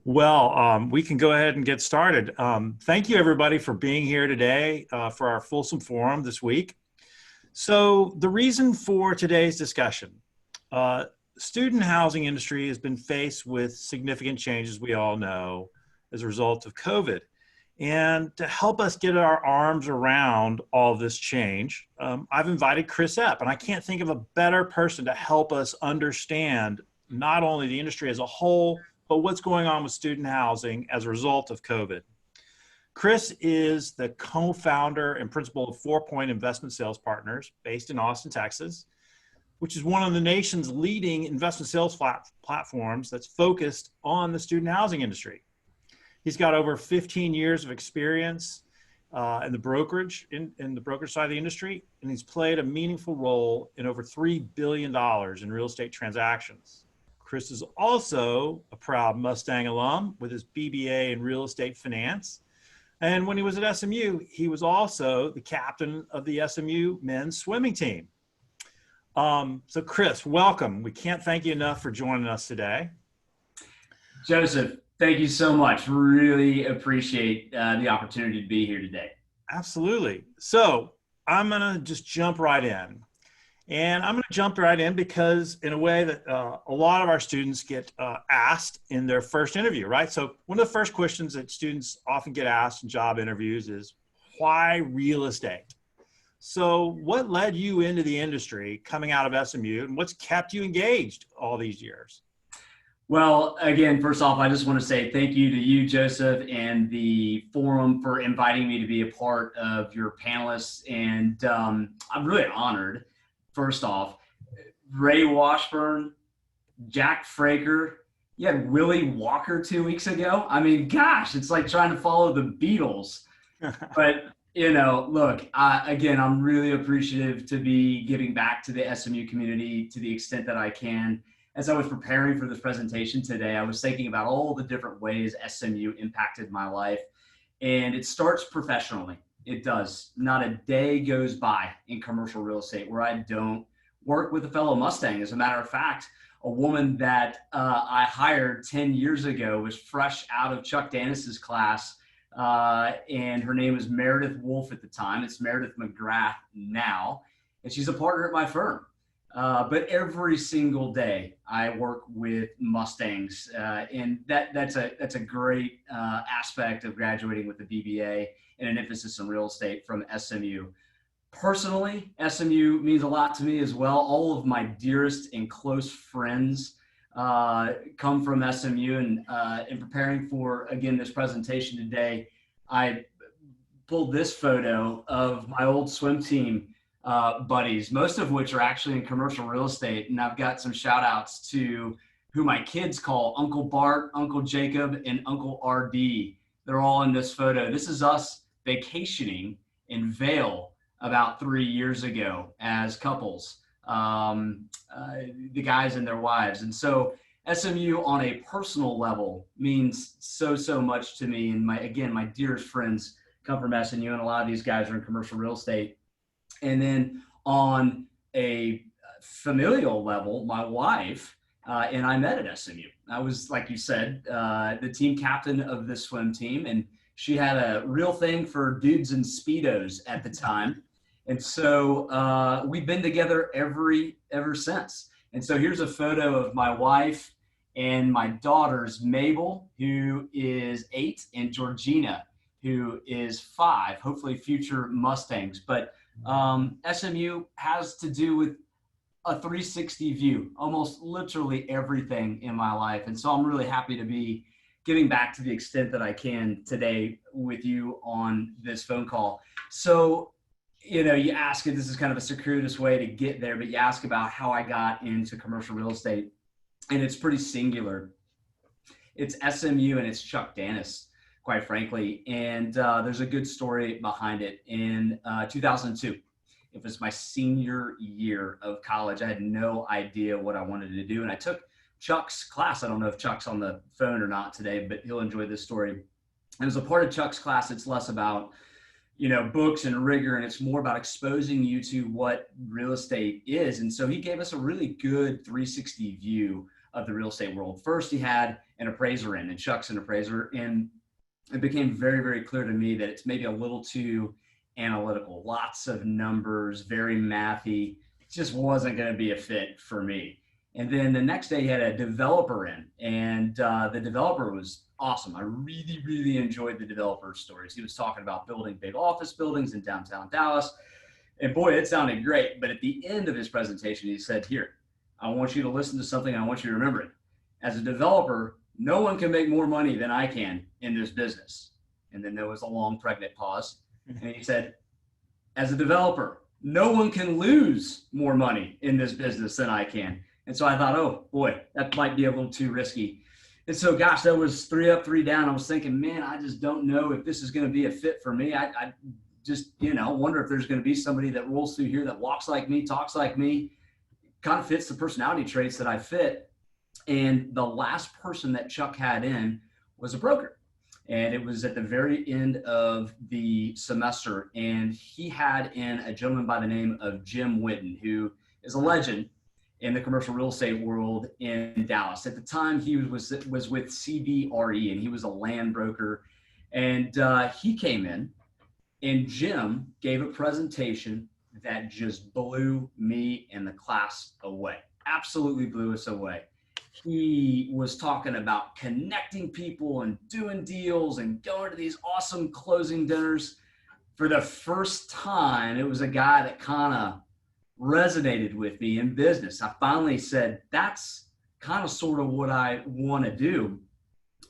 We can go ahead and get started. Thank you, everybody, for being here today for our Folsom Forum this week. So the reason for today's discussion, student housing industry has been faced with significant changes, we all know, as a result of COVID. And to help us get our arms around all this change, I've invited Chris Epp, and I can't think of a better person to help us understand not only the industry as a whole, but what's going on with student housing as a result of COVID. Chris is the co-founder and principal of Fourpoint Investment Sales Partners based in Austin, Texas, which is one of the nation's leading investment sales platforms that's focused on the student housing industry. He's got over 15 years of experience in the brokerage side of the industry, and he's played a meaningful role in over $3 billion in real estate transactions. Chris is also a proud Mustang alum with his BBA in real estate finance. And when he was at SMU, he was also the captain of the SMU men's swimming team. So Chris, welcome. We can't thank you enough for joining us today. Joseph, thank you so much. Really appreciate the opportunity to be here today. Absolutely. So I'm going to just jump right in. And I'm going to jump right in because in a way that a lot of our students get asked in their first interview, right? So one of the first questions that students often get asked in job interviews is, why real estate? So what led you into the industry coming out of SMU, and what's kept you engaged all these years? Well, again, first off, I just want to say thank you to you, Joseph, and the forum for inviting me to be a part of your panelists. And I'm really honored. First off, Ray Washburn, Jack Fraker, you had Willie Walker 2 weeks ago. I mean, gosh, it's like trying to follow the Beatles. But, look, again, I'm really appreciative to be giving back to the SMU community to the extent that I can. As I was preparing for this presentation today, I was thinking about all the different ways SMU impacted my life. And it starts professionally. It does. Not a day goes by in commercial real estate where I don't work with a fellow Mustang. As a matter of fact, a woman that I hired 10 years ago was fresh out of Chuck Danis's class, and her name was Meredith Wolf at the time. It's Meredith McGrath now, and she's a partner at my firm. But every single day I work with Mustangs, and that's a great aspect of graduating with the BBA and an emphasis on real estate from SMU. Personally, SMU means a lot to me as well. All of my dearest and close friends come from SMU, and in preparing for, again, this presentation today, I pulled this photo of my old swim team buddies, most of which are actually in commercial real estate. And I've got some shout outs to who my kids call Uncle Bart, Uncle Jacob, and Uncle RD. They're all in this photo. This is us vacationing in Vail about 3 years ago as couples, the guys and their wives. And so SMU on a personal level means so much to me. And my dearest friends come from SMU, and a lot of these guys are in commercial real estate. And then on a familial level, my wife and I met at SMU. I was, like you said, the team captain of this swim team, and she had a real thing for dudes in Speedos at the time. And so we've been together ever since. And so here's a photo of my wife and my daughters, Mabel, who is 8, and Georgina, who is 5, hopefully future Mustangs. But SMU has to do with a 360 view, almost literally everything in my life. And so I'm really happy to be giving back to the extent that I can today with you on this phone call. So, you ask, and this is kind of a circuitous way to get there, but you ask about how I got into commercial real estate, and it's pretty singular. It's SMU and it's Chuck Danis, quite frankly. And there's a good story behind it. In 2002, it was my senior year of college. I had no idea what I wanted to do. And I took Chuck's class. I don't know if Chuck's on the phone or not today, but he'll enjoy this story. And as a part of Chuck's class, it's less about, books and rigor, and it's more about exposing you to what real estate is. And so he gave us a really good 360 view of the real estate world. First, he had an appraiser in, and Chuck's an appraiser, and it became very, very clear to me that it's maybe a little too analytical, lots of numbers, very mathy. It just wasn't going to be a fit for me. And then the next day he had a developer in, and the developer was awesome. I really, really enjoyed the developer stories. He was talking about building big office buildings in downtown Dallas. And boy, it sounded great. But at the end of his presentation, he said, here, I want you to listen to something. I want you to remember it. As a developer, no one can make more money than I can in this business. And then there was a long pregnant pause. And he said, as a developer, no one can lose more money in this business than I can. And so I thought, oh boy, that might be a little too risky. And so, gosh, that was 3 up, 3 down. I was thinking, man, I just don't know if this is going to be a fit for me. I just, wonder if there's going to be somebody that rolls through here that walks like me, talks like me, kind of fits the personality traits that I fit. And the last person that Chuck had in was a broker. And it was at the very end of the semester. And he had in a gentleman by the name of Jim Whitten, who is a legend in the commercial real estate world in Dallas. At the time, he was with CBRE, and he was a land broker. And he came in, and Jim gave a presentation that just blew me and the class away. Absolutely blew us away. He was talking about connecting people and doing deals and going to these awesome closing dinners. For the first time, it was a guy that kind of resonated with me in business. I finally said, that's kind of sort of what I want to do.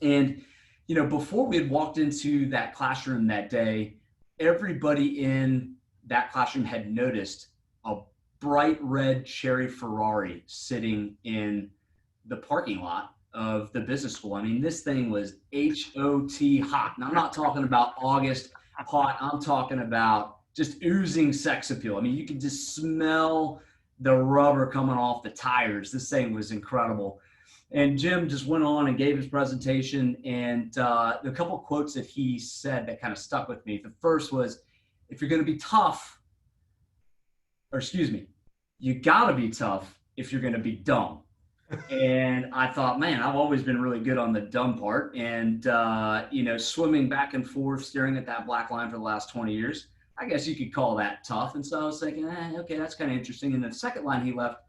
And, before we had walked into that classroom that day, everybody in that classroom had noticed a bright red cherry Ferrari sitting in the parking lot of the business school. I mean, this thing was HOT hot. And I'm not talking about August hot. I'm talking about just oozing sex appeal. I mean, you could just smell the rubber coming off the tires. This thing was incredible. And Jim just went on and gave his presentation. And the couple of quotes that he said that kind of stuck with me. The first was, if you're going to be tough, you got to be tough if you're going to be dumb. And I thought, man, I've always been really good on the dumb part. And, swimming back and forth, staring at that black line for the last 20 years, I guess you could call that tough. And so I was thinking, okay, that's kind of interesting. And the second line he left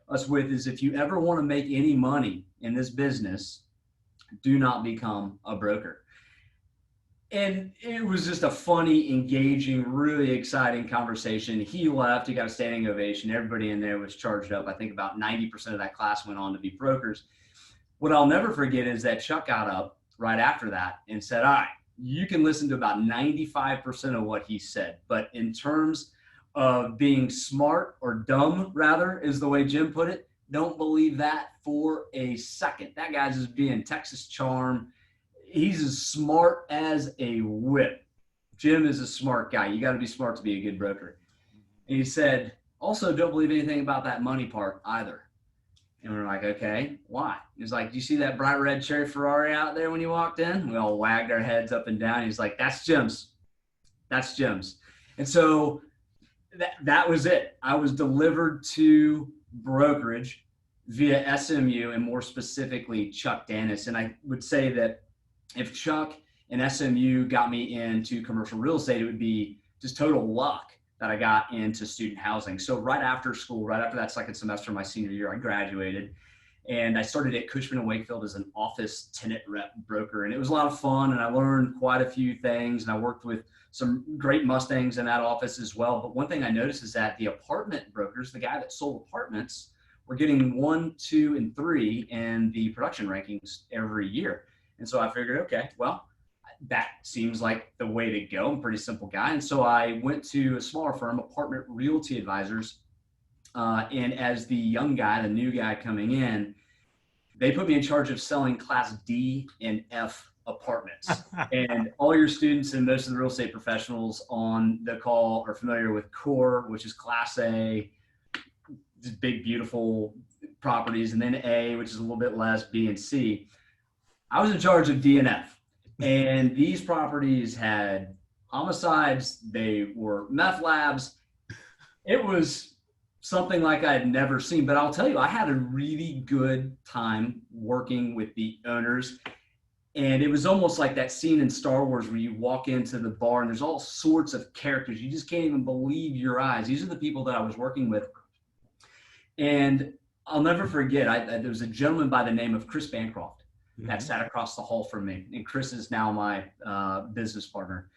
us with is, if you ever want to make any money in this business, do not become a broker. And it was just a funny, engaging, really exciting conversation. He left, he got a standing ovation. Everybody in there was charged up. I think about 90% of that class went on to be brokers. What I'll never forget is that Chuck got up right after that and said, all right, you can listen to about 95% of what he said. But in terms of being smart, or dumb rather, is the way Jim put it, don't believe that for a second. That guy's just being Texas charm. He's as smart as a whip. Jim is a smart guy. You got to be smart to be a good broker. And he said, also, don't believe anything about that money part either. And we're like, okay, why? He's like, do you see that bright red cherry Ferrari out there when you walked in? We all wagged our heads up and down. He's like, that's Jim's. That's Jim's. And so that was it. I was delivered to brokerage via SMU, and more specifically, Chuck Dennis. And I would say that if Chuck and SMU got me into commercial real estate, it would be just total luck that I got into student housing. So right after school, right after that second semester of my senior year, I graduated, and I started at Cushman & Wakefield as an office tenant rep broker. And it was a lot of fun, and I learned quite a few things, and I worked with some great Mustangs in that office as well. But one thing I noticed is that the apartment brokers, the guy that sold apartments, were getting 1, 2, and 3 in the production rankings every year. And so I figured, okay, well, that seems like the way to go. I'm a pretty simple guy. And so I went to a smaller firm, Apartment Realty Advisors. And as the young guy, the new guy coming in, they put me in charge of selling Class D and F apartments. And all your students and most of the real estate professionals on the call are familiar with Core, which is Class A, just big, beautiful properties, and then A, which is a little bit less, B and C. I was in charge of D and F. And these properties had homicides. They were meth labs. It was something like I had never seen. But I'll tell you, I had a really good time working with the owners. And it was almost like that scene in Star Wars where you walk into the bar and there's all sorts of characters. You just can't even believe your eyes. These are the people that I was working with. And I'll never forget, there was a gentleman by the name of Chris Bancroft that sat across the hall from me. And Chris is now my business partner.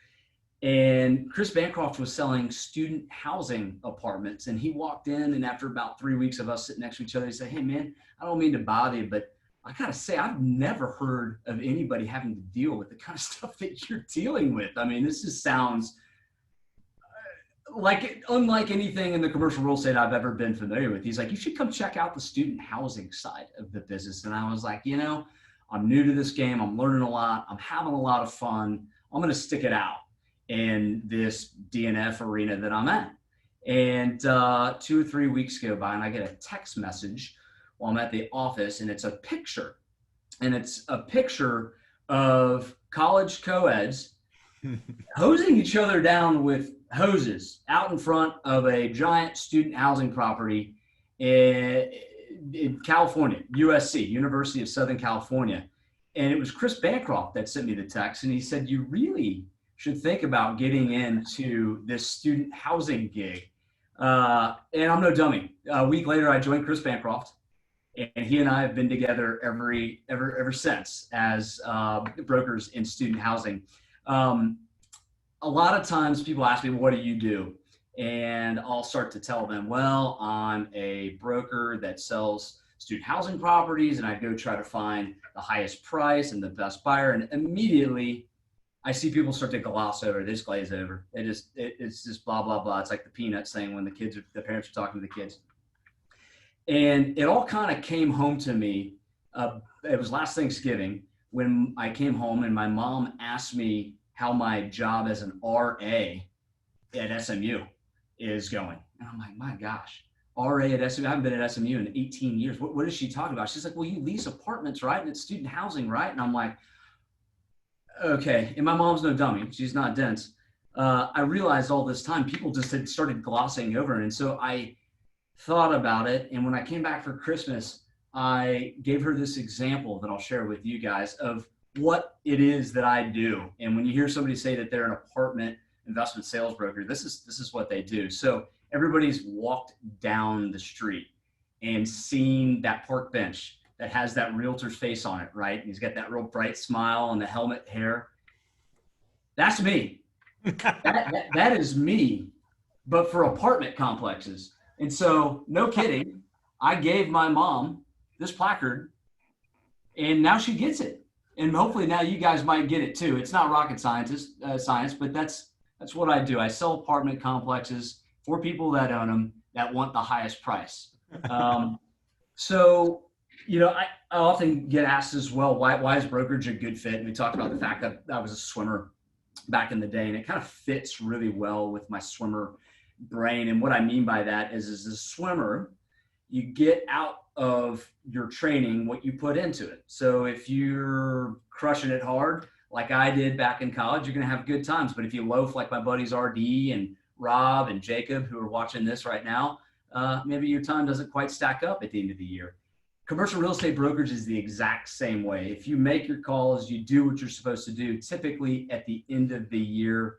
And Chris Bancroft was selling student housing apartments. And he walked in, and after about 3 weeks of us sitting next to each other, he said, "Hey, man, I don't mean to bother you, but I gotta say, I've never heard of anybody having to deal with the kind of stuff that you're dealing with. I mean, this just sounds like unlike anything in the commercial real estate I've ever been familiar with." He's like, "You should come check out the student housing side of the business." And I was like, I'm new to this game. I'm learning a lot. I'm having a lot of fun. I'm going to stick it out in this DNF arena that I'm in. And 2 or 3 weeks go by, and I get a text message while I'm at the office, and it's a picture. And it's a picture of college co-eds hosing each other down with hoses out in front of a giant student housing property in California, USC, University of Southern California. And it was Chris Bancroft that sent me the text, and he said, "You really should think about getting into this student housing gig." And I'm no dummy. A week later, I joined Chris Bancroft, and he and I have been together ever since as brokers in student housing. A lot of times people ask me, "What do you do?" And I'll start to tell them, "Well, I'm a broker that sells student housing properties, and I go try to find the highest price and the best buyer." And immediately I see people start to gloss over, they just glaze over. It's just blah, blah, blah. It's like the Peanuts thing when the parents are talking to the kids. And it all kind of came home to me. It was last Thanksgiving when I came home, and my mom asked me how my job as an RA at SMU is going. And I'm like, my gosh, RA at SMU, I haven't been at SMU in 18 years. What is she talking about? She's like, "Well, you lease apartments, right? And it's student housing, right?" And I'm like, okay. And my mom's no dummy. She's not dense. I realized all this time people just had started glossing over it. And so I thought about it. And when I came back for Christmas, I gave her this example that I'll share with you guys of what it is that I do. And when you hear somebody say that they're an apartment investment sales broker, this is what they do. So everybody's walked down the street and seen that park bench that has that realtor's face on it, right? And he's got that real bright smile and the helmet hair. That's me. that is me, but for apartment complexes. And so, no kidding, I gave my mom this placard, and now she gets it. And hopefully now you guys might get it too. It's not rocket science, but that's what I do. I sell apartment complexes for people that own them, that want the highest price. So, I often get asked as well, why is brokerage a good fit? And we talked about the fact that I was a swimmer back in the day, and it kind of fits really well with my swimmer brain. And what I mean by that is as a swimmer, you get out of your training what you put into it. So if you're crushing it hard, like I did back in college, you're going to have good times. But if you loaf like my buddies RD and Rob and Jacob, who are watching this right now, maybe your time doesn't quite stack up at the end of the year. Commercial real estate brokerage is the exact same way. If you make your calls, you do what you're supposed to do, typically at the end of the year,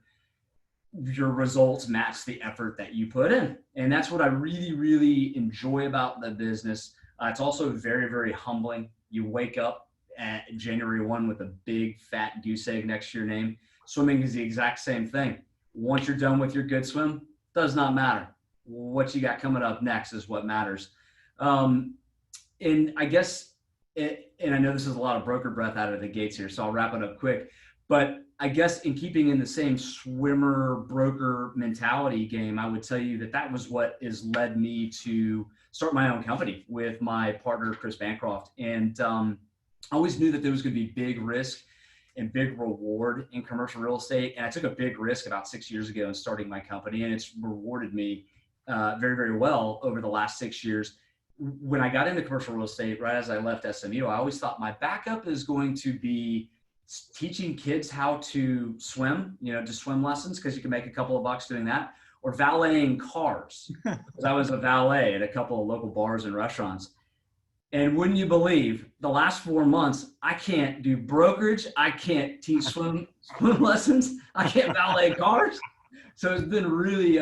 your results match the effort that you put in. And that's what I really, really enjoy about the business. It's also very, very humbling. You wake up at January 1 with a big fat goose egg next to your name. Swimming is the exact same thing. Once you're done with your good swim, does not matter. What you got coming up next is what matters. And I guess, and I know this is a lot of broker breath out of the gates here, so I'll wrap it up quick. But I guess in keeping in the same swimmer broker mentality game, I would tell you that was what has led me to start my own company with my partner, Chris Bancroft. And I always knew that there was going to be big risk and big reward in commercial real estate. And I took a big risk about 6 years ago in starting my company, and it's rewarded me very, very well over the last 6 years. When I got into commercial real estate, right as I left SMU, I always thought my backup is going to be teaching kids how to swim, just swim lessons, because you can make a couple of bucks doing that, or valeting cars, because I was a valet at a couple of local bars and restaurants. And wouldn't you believe, the last 4 months, I can't do brokerage. I can't teach swim lessons. I can't valet cars. So it's been really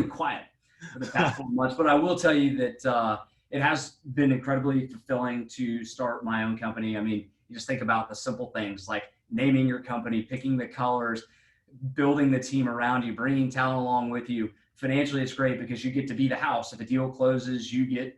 quiet for the past 4 months. But I will tell you that it has been incredibly fulfilling to start my own company. I mean, you just think about the simple things like naming your company, picking the colors, building the team around you, bringing talent along with you. Financially, it's great because you get to be the house. If a deal closes, you get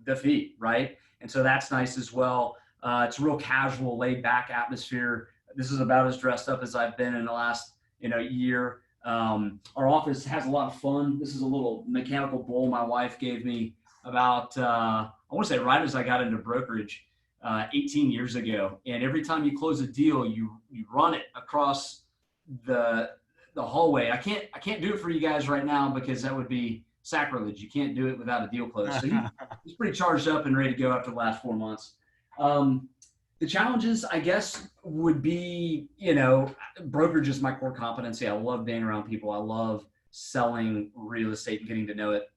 the fee, right? And so that's nice as well. It's a real casual, laid back atmosphere. This is about as dressed up as I've been in the last, year. Our office has a lot of fun. This is a little mechanical bull my wife gave me about, I want to say right as I got into brokerage 18 years ago. And every time you close a deal, you run it across the hallway. I can't do it for you guys right now because that would be sacrilege. You can't do it without a deal closed. So he's pretty charged up and ready to go after the last 4 months. The challenges, I guess, would be, brokerage is my core competency. I love being around people. I love selling real estate and getting to know it.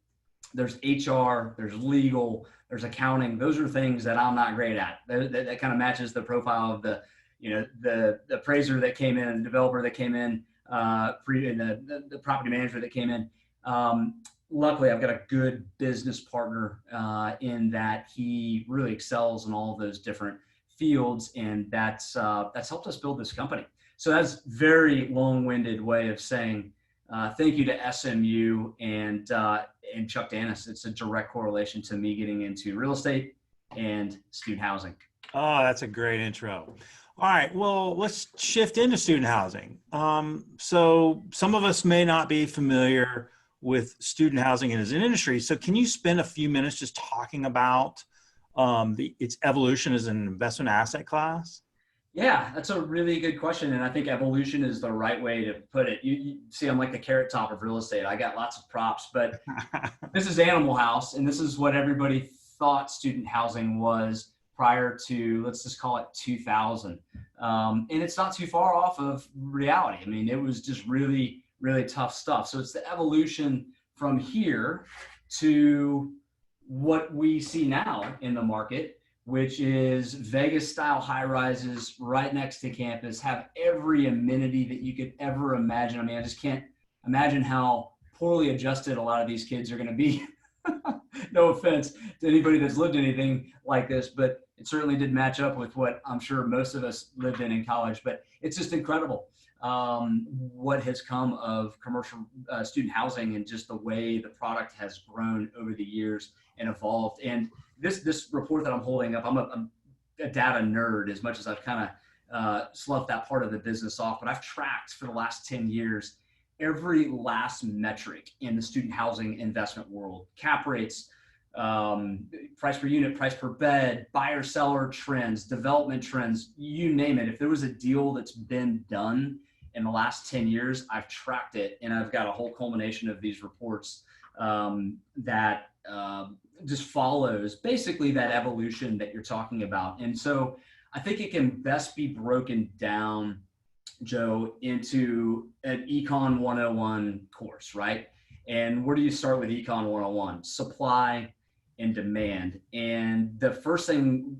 There's HR, there's legal, there's accounting. Those are things that I'm not great at. That kind of matches the profile of the appraiser that came in, the developer that came in, and the property manager that came in. Luckily, I've got a good business partner in that he really excels in all of those different fields, and that's helped us build this company. So that's very long-winded way of saying thank you to SMU and Chuck Danis. It's a direct correlation to me getting into real estate and student housing. Oh, that's a great intro. All right, well, let's shift into student housing. So some of us may not be familiar with student housing as an industry. So can you spend a few minutes just talking about its evolution as an investment asset class? Yeah, that's a really good question. And I think evolution is the right way to put it. You see, I'm like the carrot top of real estate. I got lots of props, but this is Animal House. And this is what everybody thought student housing was prior to, let's just call it 2000. And it's not too far off of reality. I mean, it was just really, really tough stuff. So it's the evolution from here to what we see now in the market, which is Vegas style high rises right next to campus, have every amenity that you could ever imagine. I mean, I just can't imagine how poorly adjusted a lot of these kids are going to be. No offense to anybody that's lived anything like this, but it certainly did match up with what I'm sure most of us lived in college. But it's just incredible what has come of commercial student housing and just the way the product has grown over the years and evolved. And this report that I'm holding up, I'm a data nerd as much as I've kind of sloughed that part of the business off, but I've tracked for the last 10 years every last metric in the student housing investment world: cap rates, price per unit, price per bed, buyer seller trends, development trends, you name it. If there was a deal that's been done in the last 10 years, I've tracked it, and I've got a whole culmination of these reports that just follows basically that evolution that you're talking about. And so I think it can best be broken down, Joe, into an Econ 101 course, right? And where do you start with Econ 101? Supply and demand. And the first thing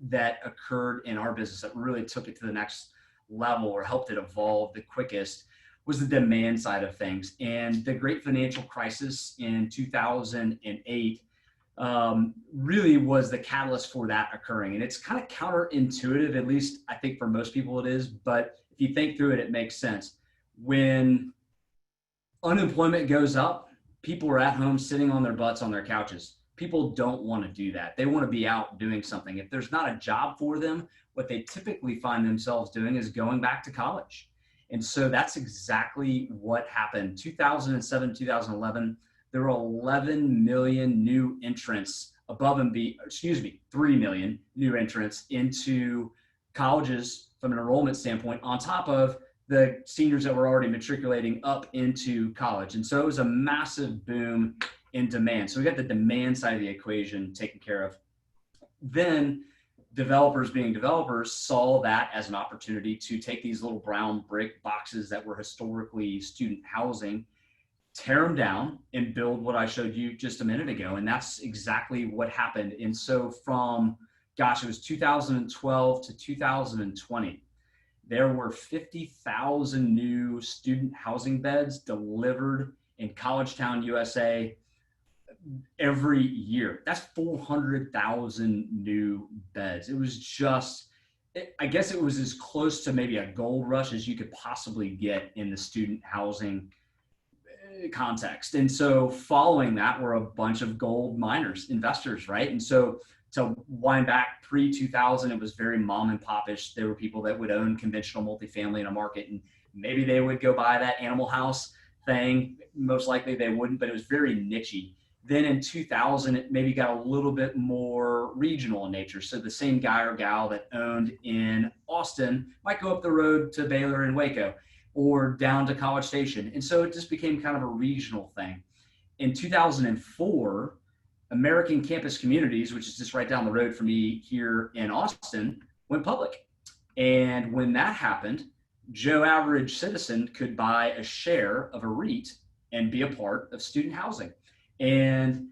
that occurred in our business that really took it to the next level or helped it evolve the quickest was the demand side of things. And the great financial crisis in 2008 really was the catalyst for that occurring. And it's kind of counterintuitive, at least I think for most people it is, but if you think through it, it makes sense. When unemployment goes up, people are at home sitting on their butts on their couches. People don't want to do that. They want to be out doing something. If there's not a job for them, what they typically find themselves doing is going back to college. And so that's exactly what happened. 2007, 2011, there were 11 million new entrants 3 million new entrants into colleges from an enrollment standpoint, on top of the seniors that were already matriculating up into college. And so it was a massive boom in demand. So we got the demand side of the equation taken care of. Then developers being developers saw that as an opportunity to take these little brown brick boxes that were historically student housing tear them down and build what I showed you just a minute ago. And that's exactly what happened. And so from, gosh, it was 2012 to 2020, there were 50,000 new student housing beds delivered in College Town, USA every year. That's 400,000 new beds. It was just, I guess it was as close to maybe a gold rush as you could possibly get in the student housing context. And so following that were a bunch of gold miners, investors, right? And so to wind back pre-2000, it was very mom and popish. There were people that would own conventional multifamily in a market, and maybe they would go buy that Animal House thing. Most likely they wouldn't, but it was very nichey. Then in 2000, it maybe got a little bit more regional in nature. So the same guy or gal that owned in Austin might go up the road to Baylor and Waco, or down to College Station. And so it just became kind of a regional thing. In 2004, American Campus Communities, which is just right down the road from me here in Austin, went public. And when that happened, Joe Average Citizen could buy a share of a REIT and be a part of student housing. And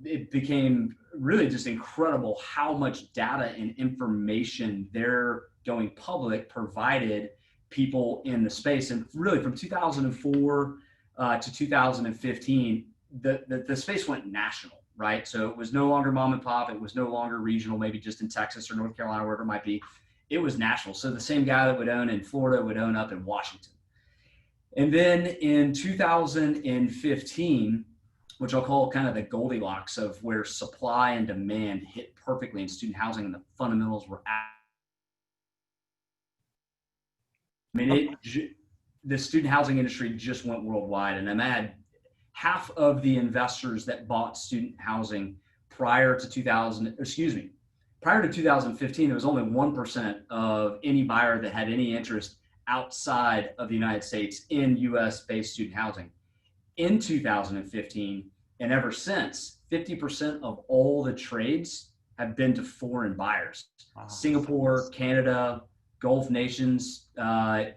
it became really just incredible how much data and information their going public provided people in the space. And really from 2004 to 2015, the space went national, right? So it was no longer mom and pop. It was no longer regional, maybe just in Texas or North Carolina, wherever it might be. It was national. So the same guy that would own in Florida would own up in Washington. And then in 2015, which I'll call kind of the Goldilocks of where supply and demand hit perfectly in student housing, and the fundamentals were the student housing industry just went worldwide. And I'm at half of the investors that bought student housing prior to 2015, there was only 1% of any buyer that had any interest outside of the United States in US based student housing. In 2015, and ever since, 50% of all the trades have been to foreign buyers. Wow. Singapore, Canada, Gulf nations,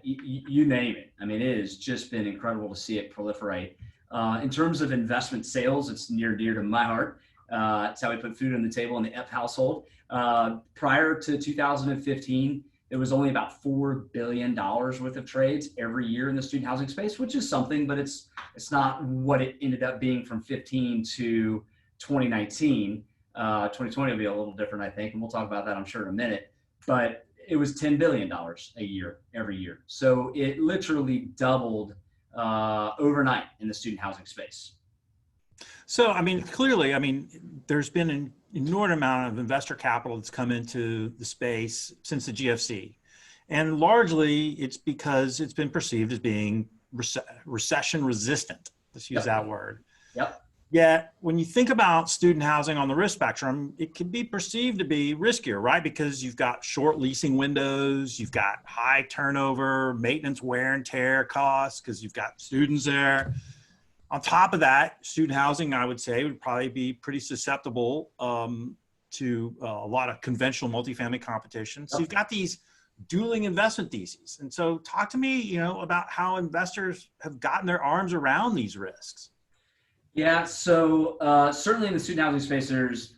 you name it. I mean, it has just been incredible to see it proliferate. In terms of investment sales, it's near and dear to my heart. It's how we put food on the table in the F household. Prior to 2015, there was only about $4 billion worth of trades every year in the student housing space, which is something, but it's not what it ended up being from 15 to 2019. 2020 will be a little different, I think, and we'll talk about that, I'm sure, in a minute. But it was $10 billion a year, every year. So it literally doubled overnight in the student housing space. So, I mean, clearly, I mean, there's been an inordinate amount of investor capital that's come into the space since the GFC. And largely it's because it's been perceived as being recession resistant. Let's use that word. Yep. Yet when you think about student housing on the risk spectrum, it can be perceived to be riskier, right? Because you've got short leasing windows, you've got high turnover, maintenance wear and tear costs, because you've got students there. On top of that, student housing, I would say, would probably be pretty susceptible to a lot of conventional multifamily competition. So you've got these dueling investment theses. And so talk to me, about how investors have gotten their arms around these risks. Yeah, so certainly in the student housing space, there's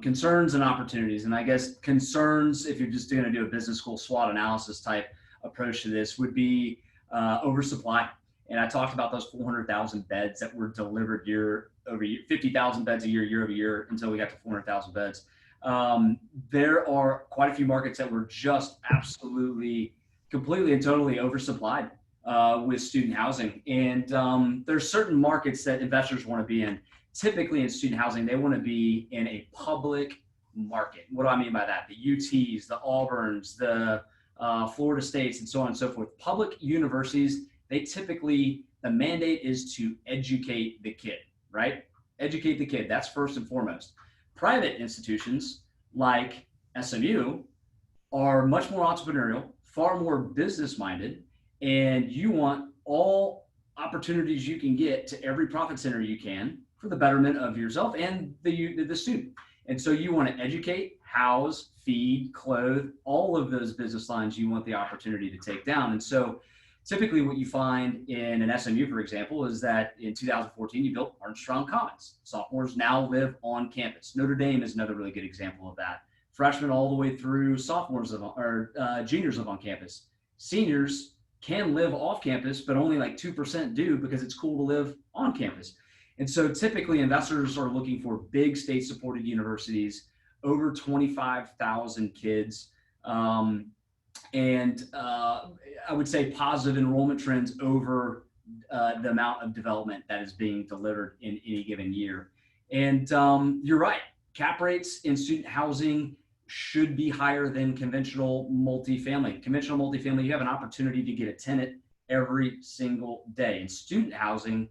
concerns and opportunities. And I guess concerns, if you're just going to do a business school SWOT analysis type approach to this, would be oversupply. And I talked about those 400,000 beds that were delivered year over year, 50,000 beds a year over year, until we got to 400,000 beds. There are quite a few markets that were just absolutely, completely and totally oversupplied with student housing. And there's certain markets that investors want to be in. Typically in student housing, they want to be in a public market. What do I mean by that? The UTs, the Auburns, the Florida States, and so on and so forth. Public universities, they typically, the mandate is to educate the kid, right? Educate the kid, that's first and foremost. Private institutions like SMU are much more entrepreneurial, far more business-minded, and you want all opportunities you can get to every profit center you can for the betterment of yourself and the student. And so you want to educate, house, feed, clothe, all of those business lines you want the opportunity to take down. And so typically what you find in an SMU, for example, is that in 2014, you built Armstrong Commons. Sophomores now live on campus. Notre Dame is another really good example of that. Freshmen all the way through sophomores juniors live on campus. Seniors can live off campus, but only like 2% do because it's cool to live on campus. And so typically investors are looking for big state-supported universities, over 25,000 kids, and I would say positive enrollment trends over the amount of development that is being delivered in any given year. And you're right, cap rates in student housing should be higher than conventional multifamily. Conventional multifamily, you have an opportunity to get a tenant every single day. In student housing,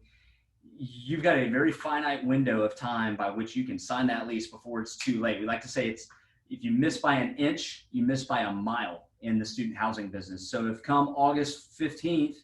you've got a very finite window of time by which you can sign that lease before it's too late. We like to say it's, if you miss by an inch, you miss by a mile in the student housing business. So if come August 15th,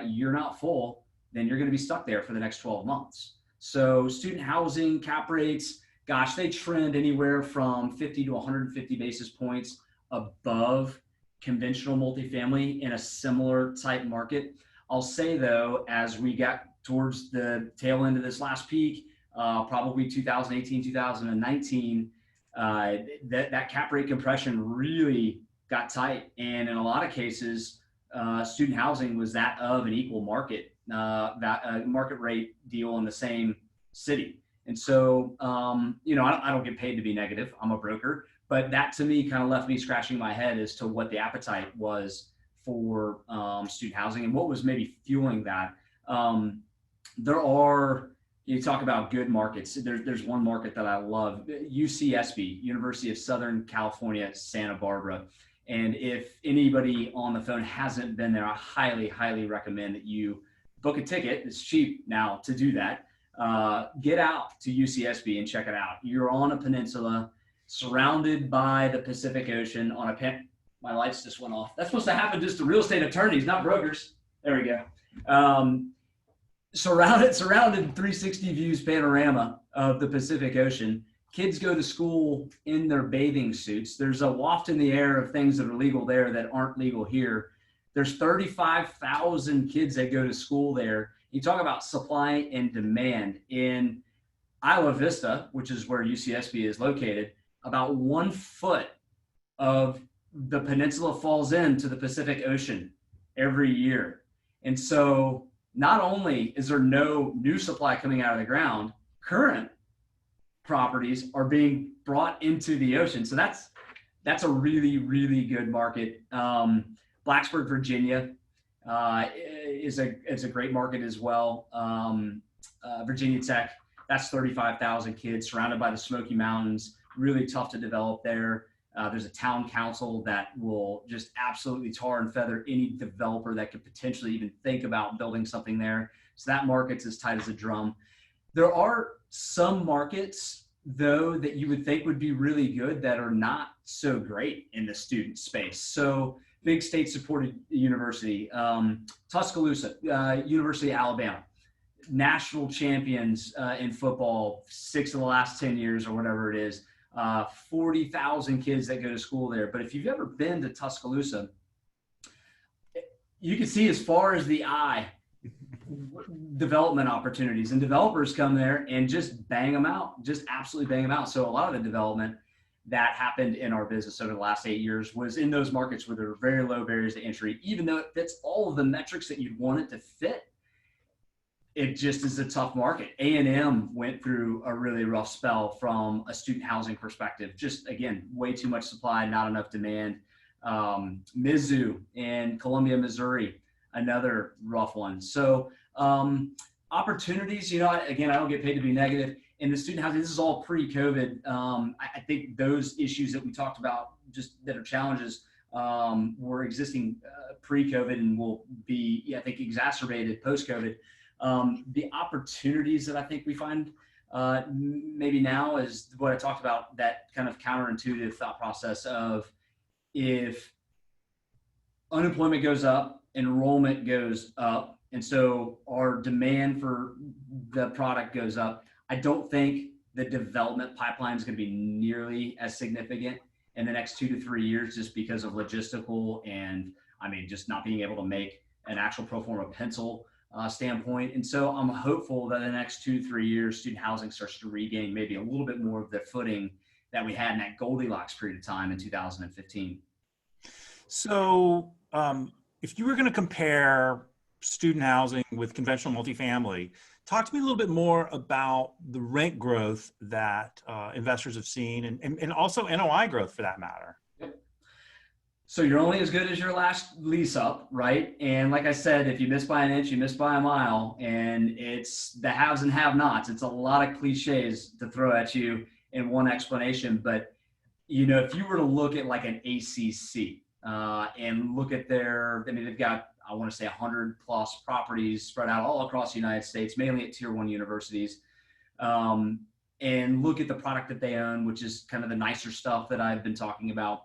you're not full, then you're going to be stuck there for the next 12 months. So student housing cap rates, gosh, they trend anywhere from 50 to 150 basis points above conventional multifamily in a similar type market. I'll say though, as we got towards the tail end of this last peak, probably 2018, 2019, that cap rate compression really got tight. And in a lot of cases, student housing was that of an equal market, market rate deal in the same city. And so, I don't get paid to be negative. I'm a broker, but that to me kind of left me scratching my head as to what the appetite was for student housing and what was maybe fueling that. You talk about good markets. There's one market that I love, UCSB, University of Southern California, Santa Barbara. And if anybody on the phone hasn't been there, I highly, highly recommend that you book a ticket. It's cheap now to do that. Get out to UCSB and check it out. You're on a peninsula surrounded by the Pacific Ocean on my lights just went off. That's supposed to happen just to real estate attorneys, not brokers. There we go. Surrounded 360 views panorama of the Pacific Ocean. Kids go to school in their bathing suits. There's a waft in the air of things that are legal there that aren't legal here. There's 35,000 kids that go to school there. You talk about supply and demand. In Isla Vista, which is where UCSB is located, about 1 foot of the peninsula falls into the Pacific Ocean every year. And so not only is there no new supply coming out of the ground, current properties are being brought into the ocean. So that's a really, really good market. Blacksburg, Virginia is a great market as well. Virginia Tech, that's 35,000 kids surrounded by the Smoky Mountains, really tough to develop there. There's a town council that will just absolutely tar and feather any developer that could potentially even think about building something there. So that market's as tight as a drum. There are some markets, though, that you would think would be really good that are not so great in the student space. So big state-supported university, Tuscaloosa, University of Alabama, national champions in football, 6 of the last 10 years or whatever it is. 40,000 kids that go to school there. But if you've ever been to Tuscaloosa, you can see as far as the eye development opportunities, and developers come there and just bang them out, just absolutely bang them out. So a lot of the development that happened in our business over the last 8 years was in those markets where there were very low barriers to entry. Even though it fits all of the metrics that you'd want it to fit, it just is a tough market. A&M went through a really rough spell from a student housing perspective. Just, again, way too much supply, not enough demand. Mizzou in Columbia, Missouri, another rough one. So opportunities, again, I don't get paid to be negative. In the student housing, this is all pre-COVID. I think those issues that we talked about, just that are challenges, were existing pre-COVID and will be, I think, exacerbated post-COVID. The opportunities that I think we find maybe now is what I talked about, that kind of counterintuitive thought process of, if unemployment goes up, enrollment goes up, and so our demand for the product goes up, I don't think the development pipeline is going to be nearly as significant in the next 2 to 3 years, just because of logistical and, just not being able to make an actual pro forma pencil standpoint. And so I'm hopeful that in the next 2 to 3 years, student housing starts to regain maybe a little bit more of the footing that we had in that Goldilocks period of time in 2015. So, if you were going to compare student housing with conventional multifamily, talk to me a little bit more about the rent growth that investors have seen and also NOI growth for that matter. So you're only as good as your last lease up, right? And like I said, if you miss by an inch, you miss by a mile. And it's the haves and have-nots. It's a lot of cliches to throw at you in one explanation. But, if you were to look at like an ACC and look at they've got, I want to say 100 plus properties spread out all across the United States, mainly at tier 1 universities. And look at the product that they own, which is kind of the nicer stuff that I've been talking about.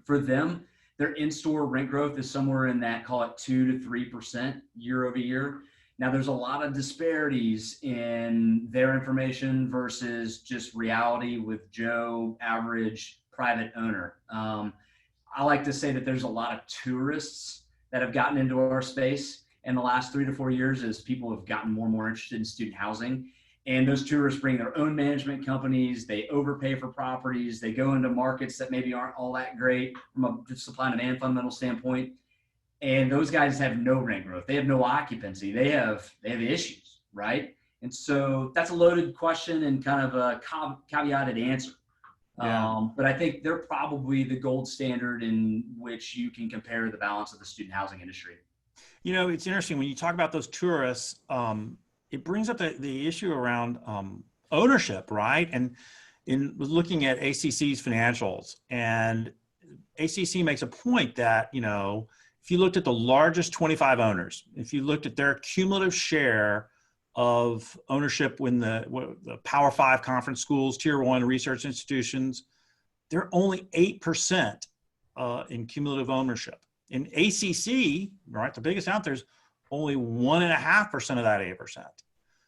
For them, their in-store rent growth is somewhere in that, call it 2 to 3% year over year. Now, there's a lot of disparities in their information versus just reality with Joe, average private owner. I like to say that there's a lot of tourists that have gotten into our space in the last 3 to 4 years as people have gotten more and more interested in student housing. And those tourists bring their own management companies. They overpay for properties. They go into markets that maybe aren't all that great from a supply and demand fundamental standpoint. And those guys have no rent growth. They have no occupancy. They have issues, right? And so that's a loaded question and kind of a caveated answer. Yeah. But I think they're probably the gold standard in which you can compare the balance of the student housing industry. It's interesting when you talk about those tourists, it brings up the issue around ownership, right? And in looking at ACC's financials, and ACC makes a point that, if you looked at the largest 25 owners, if you looked at their cumulative share of ownership when the Power 5 conference schools, Tier 1 research institutions, they're only 8% in cumulative ownership. In ACC, right, the biggest out there's only 1.5% of that 8%.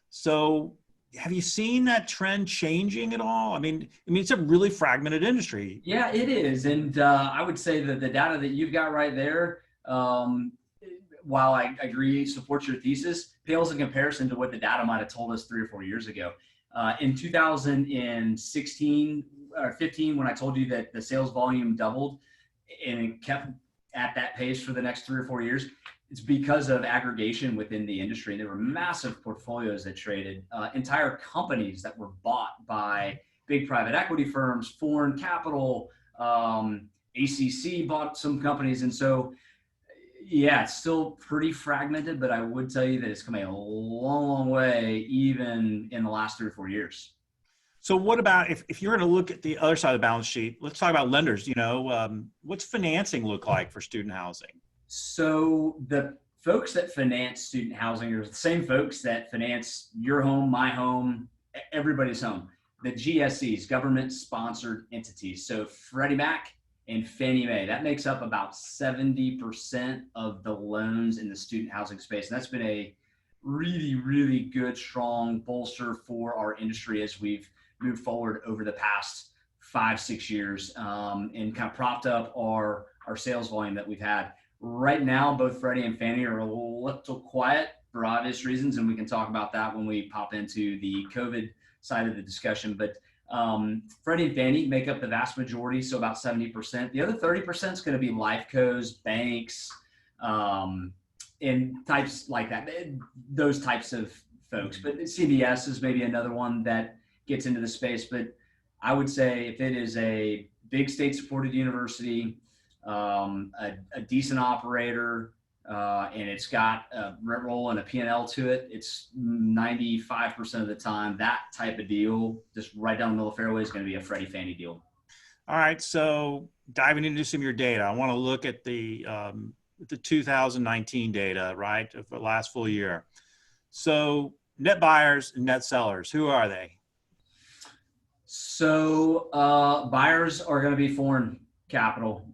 So have you seen that trend changing at all? I mean, it's a really fragmented industry. Yeah, it is. And I would say that the data that you've got right there, while I agree, supports your thesis, pales in comparison to what the data might have told us 3 or 4 years ago. In 2016 or 15, when I told you that the sales volume doubled and it kept at that pace for the next 3 or 4 years, it's because of aggregation within the industry. There were massive portfolios that traded, entire companies that were bought by big private equity firms, foreign capital, ACC bought some companies. And so, yeah, it's still pretty fragmented, but I would tell you that it's come a long, long way, even in the last 3 or 4 years. So what about if you're going to look at the other side of the balance sheet, let's talk about lenders, what's financing look like for student housing? So the folks that finance student housing are the same folks that finance your home, my home, everybody's home. The GSEs, government-sponsored entities. So Freddie Mac and Fannie Mae, that makes up about 70% of the loans in the student housing space. And that's been a really, really good, strong bolster for our industry as we've moved forward over the past 5-6 years and kind of propped up our sales volume that we've had. Right now, both Freddie and Fannie are a little quiet for obvious reasons, and we can talk about that when we pop into the COVID side of the discussion. But Freddie and Fannie make up the vast majority, so about 70%. The other 30% is going to be life cos, banks, and types like that, those types of folks. But CBS is maybe another one that gets into the space. But I would say if it is a big state-supported university, a decent operator, and it's got a rent roll and a P&L to it, it's 95% of the time that type of deal, just right down the middle of the fairway, is going to be a Freddie Fannie deal. All right, so diving into some of your data, I want to look at the 2019 data, right, of the last full year. So net buyers and net sellers, who are they? So buyers are going to be foreign capital.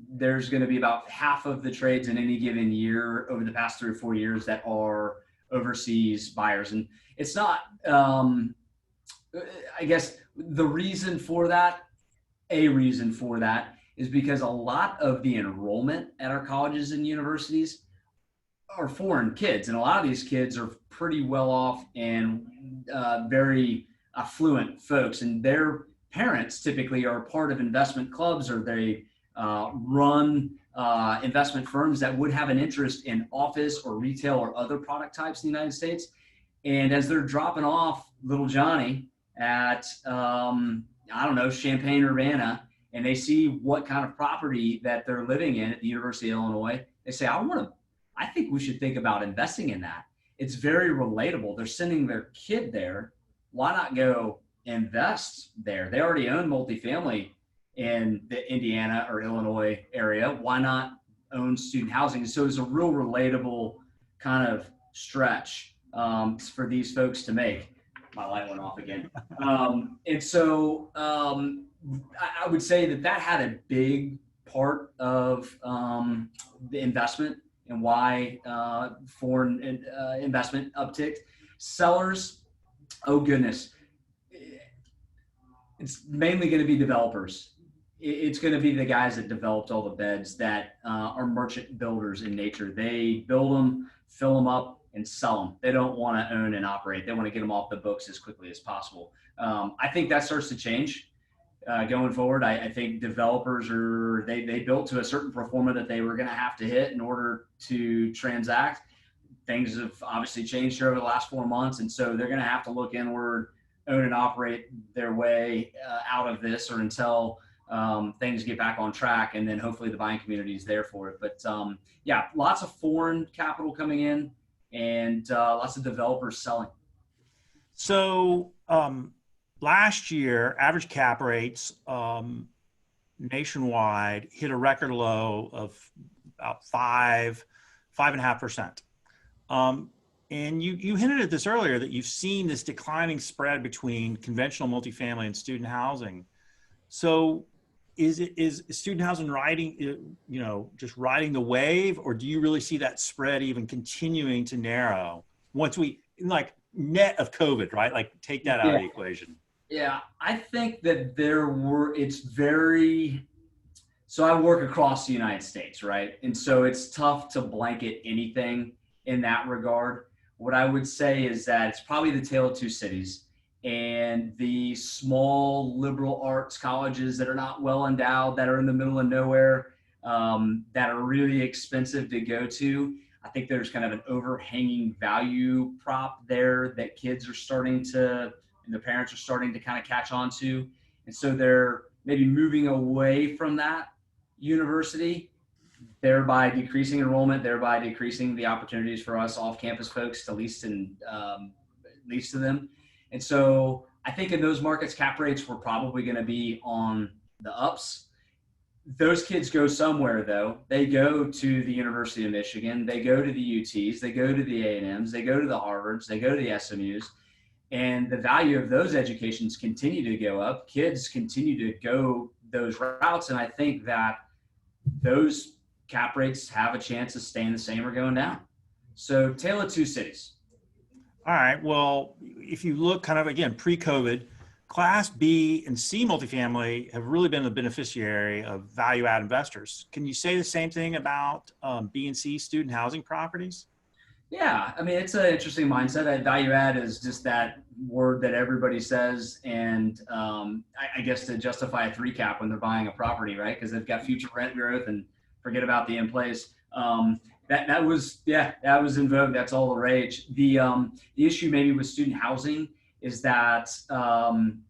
There's going to be about half of the trades in any given year over the past 3 or 4 years that are overseas buyers. And it's not, I guess a reason for that is because a lot of the enrollment at our colleges and universities are foreign kids, and a lot of these kids are pretty well off and very affluent folks, and their parents typically are part of investment clubs, or they run investment firms that would have an interest in office or retail or other product types in the United States. And as they're dropping off little Johnny at I don't know, Champaign-Urbana, and they see what kind of property that they're living in at the University of Illinois, they say, I think we should think about investing in that. It's very relatable. They're sending their kid there. Why not go invest there? They already own multifamily in the Indiana or Illinois area. Why not own student housing? So it's a real relatable kind of stretch for these folks to make. My light went off again. And so I would say that had a big part of the investment and why foreign investment upticked. Sellers, oh goodness, it's mainly going to be developers. It's going to be the guys that developed all the beds that are merchant builders in nature. They build them, fill them up, and sell them. They don't want to own and operate. They want to get them off the books as quickly as possible. I think that starts to change going forward. I think developers they built to a certain pro forma that they were going to have to hit in order to transact. Things have obviously changed here over the last 4 months, and so they're going to have to look inward, own and operate their way out of this, or until things get back on track, and then hopefully the buying community is there for it. But yeah, lots of foreign capital coming in, and lots of developers selling. So last year, average cap rates nationwide hit a record low of about 5.5%. And you hinted at this earlier, that you've seen this declining spread between conventional multifamily and student housing. So is student housing just riding the wave, or do you really see that spread even continuing to narrow once we, like, net of COVID, right? Like, take that out of the equation. Yeah, I think that so I work across the United States, right? And so it's tough to blanket anything in that regard. What I would say is that it's probably the tale of two cities, and the small liberal arts colleges that are not well endowed, that are in the middle of nowhere, that are really expensive to go to. I think there's kind of an overhanging value prop there that kids are starting to, and the parents are starting to kind of catch on to. And so they're maybe moving away from that university, thereby decreasing enrollment, thereby decreasing the opportunities for us off-campus folks to lease to them. And so I think in those markets, cap rates were probably going to be on the ups. Those kids go somewhere, though. They go to the University of Michigan. They go to the UTs. They go to the A&Ms. They go to the Harvards. They go to the SMUs. And the value of those educations continue to go up. Kids continue to go those routes. And I think that those cap rates have a chance of staying the same or going down. So tale of two cities. All right. Well, if you look kind of, again, pre-COVID, Class B and C multifamily have really been the beneficiary of value-add investors. Can you say the same thing about B and C student housing properties? Yeah, I mean, it's an interesting mindset. Value add is just that word that everybody says, and I guess to justify a 3 cap when they're buying a property, right? Because they've got future rent growth and forget about the in place. That was in vogue. That's all the rage. The issue maybe with student housing is that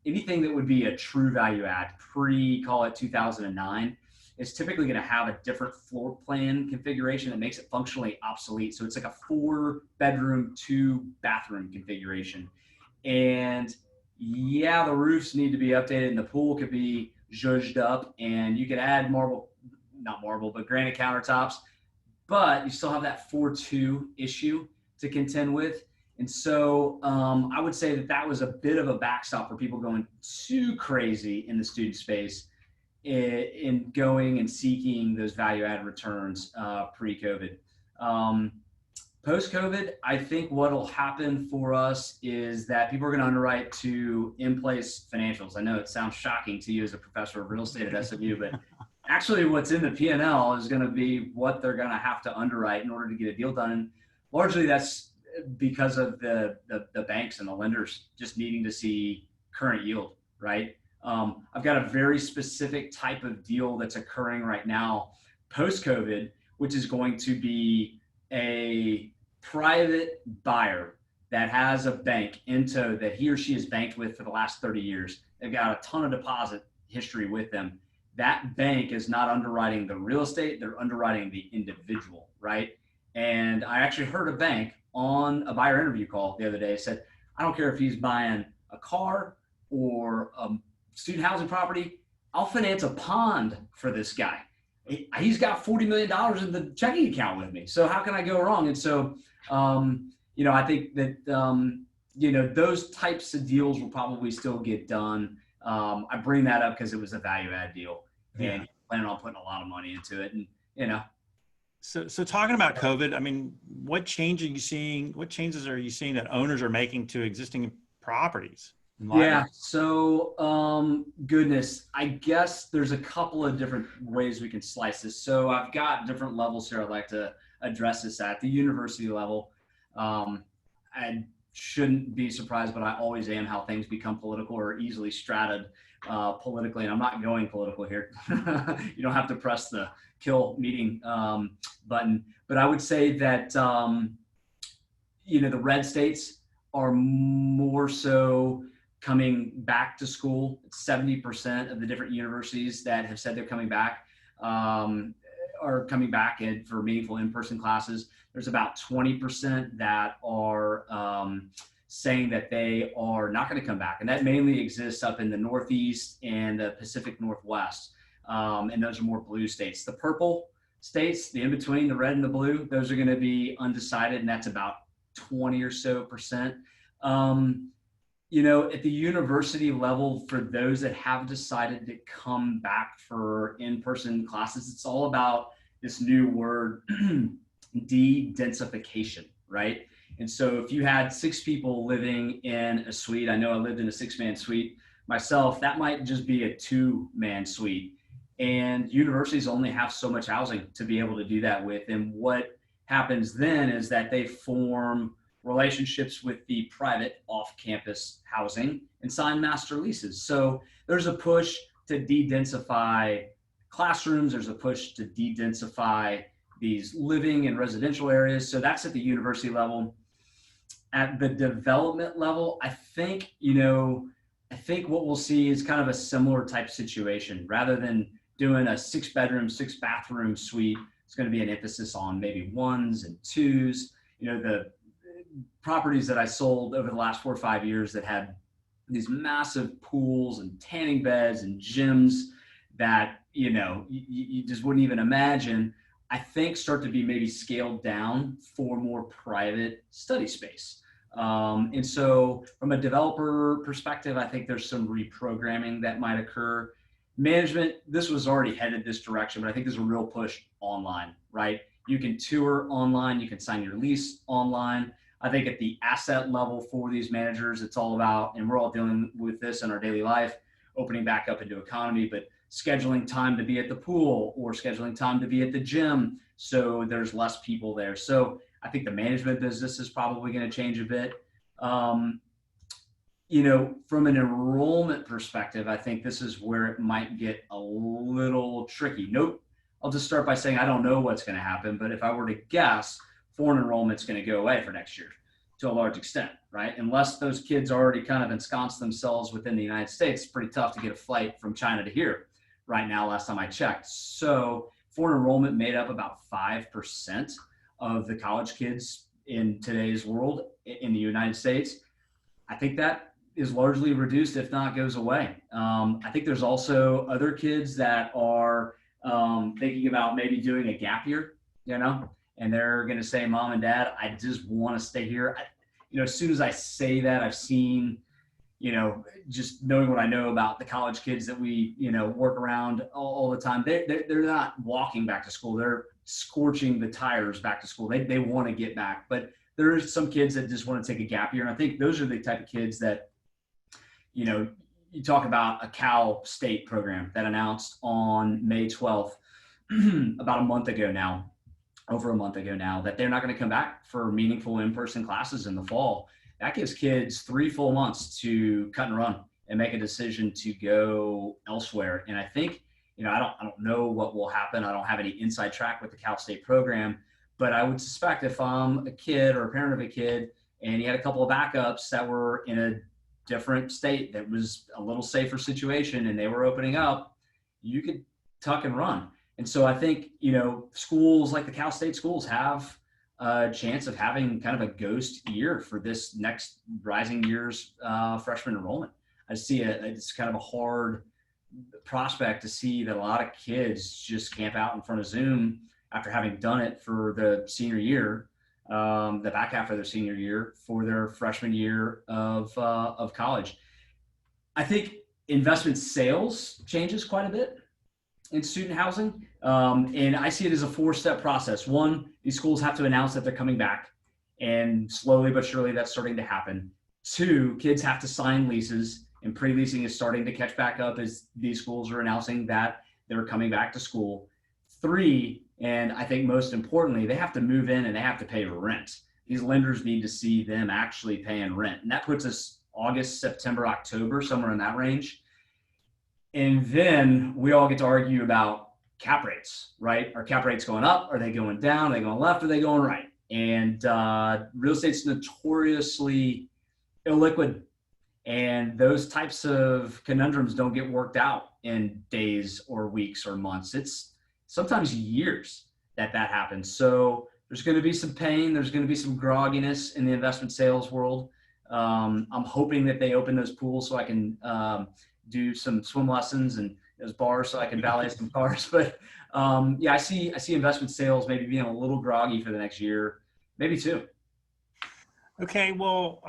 anything that would be a true value add call it 2009, is typically going to have a different floor plan configuration that makes it functionally obsolete. So it's like a 4-bedroom, 2-bathroom configuration. And yeah, the roofs need to be updated and the pool could be zhuzhed up, and you could add granite countertops, but you still have that 4-2 issue to contend with. And so I would say that was a bit of a backstop for people going too crazy in the student space in going and seeking those value add returns pre-COVID. Post-COVID, I think what'll happen for us is that people are going to underwrite to in-place financials. I know it sounds shocking to you as a professor of real estate at SMU, but Actually, what's in the P&L is going to be what they're going to have to underwrite in order to get a deal done. And largely that's because of the banks and the lenders just needing to see current yield, right? I've got a very specific type of deal that's occurring right now post-COVID, which is going to be a private buyer that has a bank into that he or she has banked with for the last 30 years. They've got a ton of deposit history with them. That bank is not underwriting the real estate, they're underwriting the individual, right? And I actually heard a bank on a buyer interview call the other day said, I don't care if he's buying a car or a student housing property, I'll finance a pond for this guy. He's got $40 million in the checking account with me. So how can I go wrong? And so, I think that, those types of deals will probably still get done. I bring that up because it was a value add deal and planning on putting a lot of money into it. And, So talking about COVID, I mean, what changes are you seeing that owners are making to existing properties? Yeah. So, goodness, I guess there's a couple of different ways we can slice this. So I've got different levels here I'd like to address this at. The university level, I shouldn't be surprised, but I always am how things become political or easily strated politically. And I'm not going political here. You don't have to press the kill meeting button. But I would say that, the red states are more so coming back to school. 70% of the different universities that have said they're coming back are coming back for meaningful in-person classes. There's about 20% that are saying that they are not going to come back. And that mainly exists up in the Northeast and the Pacific Northwest. And those are more blue states. The purple states, the in-between, the red and the blue, those are going to be undecided, and that's about 20 or so percent. At the university level, for those that have decided to come back for in-person classes, it's all about this new word, de-densification, right? And so if you had 6 people living in a suite, I know I lived in a 6-man suite myself, that might just be a 2-man suite. And universities only have so much housing to be able to do that with. And what happens then is that they form relationships with the private off-campus housing and sign master leases. So there's a push to de-densify classrooms. There's a push to de-densify these living and residential areas. So that's at the university level. At the development level, I think what we'll see is kind of a similar type situation. Rather than doing a 6-bedroom, 6-bathroom suite, it's going to be an emphasis on maybe 1s and 2s. The properties that I sold over the last 4 or 5 years that had these massive pools and tanning beds and gyms that, you just wouldn't even imagine, I think start to be maybe scaled down for more private study space. And so from a developer perspective, I think there's some reprogramming that might occur. Management, this was already headed this direction, but I think there's a real push online, right? You can tour online, you can sign your lease online. I think at the asset level for these managers, it's all about, and we're all dealing with this in our daily life, opening back up into economy, but scheduling time to be at the pool or scheduling time to be at the gym so there's less people there. So I think the management business is probably going to change a bit. From an enrollment perspective, I think this is where it might get a little tricky. I'll just start by saying I don't know what's going to happen, but if I were to guess, foreign enrollment's going to go away for next year to a large extent, right? Unless those kids already kind of ensconced themselves within the United States, it's pretty tough to get a flight from China to here right now, last time I checked. So foreign enrollment made up about 5% of the college kids in today's world in the United States. I think that is largely reduced, if not goes away. I think there's also other kids that are thinking about maybe doing a gap year, and they're going to say, Mom and Dad, I just want to stay here. As soon as I say that, I've seen, just knowing what I know about the college kids that we, work around all the time, they're not walking back to school. They're scorching the tires back to school. They want to get back, but there are some kids that just want to take a gap year. And I think those are the type of kids that, you talk about a Cal State program that announced on May 12th, about a month ago now, over a month ago now, that they're not going to come back for meaningful in-person classes in the fall. That gives kids 3 full months to cut and run and make a decision to go elsewhere. And I think, I don't know what will happen. I don't have any inside track with the Cal State program, but I would suspect if I'm a kid or a parent of a kid and you had a couple of backups that were in a different state that was a little safer situation and they were opening up, you could tuck and run. And so I think, schools like the Cal State schools have a chance of having kind of a ghost year for this next rising year's freshman enrollment. I see it's kind of a hard prospect to see that a lot of kids just camp out in front of Zoom after having done it for the senior year, the back half of their senior year for their freshman year of college. I think investment sales changes quite a bit in student housing. And I see it as a 4-step process. One, these schools have to announce that they're coming back, and slowly but surely that's starting to happen. 2, kids have to sign leases, and pre-leasing is starting to catch back up as these schools are announcing that they're coming back to school. 3, and I think most importantly, they have to move in and they have to pay rent. These lenders need to see them actually paying rent. And that puts us August, September, October, somewhere in that range. And then we all get to argue about cap rates, right? Are cap rates going up? Are they going down? Are they going left? Are they going right? And real estate's notoriously illiquid. And those types of conundrums don't get worked out in days or weeks or months. It's sometimes years that happens. So there's going to be some pain. There's going to be some grogginess in the investment sales world. I'm hoping that they open those pools so I can do some swim lessons and those bars so I can valet some cars. But I see investment sales maybe being a little groggy for the next year, maybe 2. Okay, well,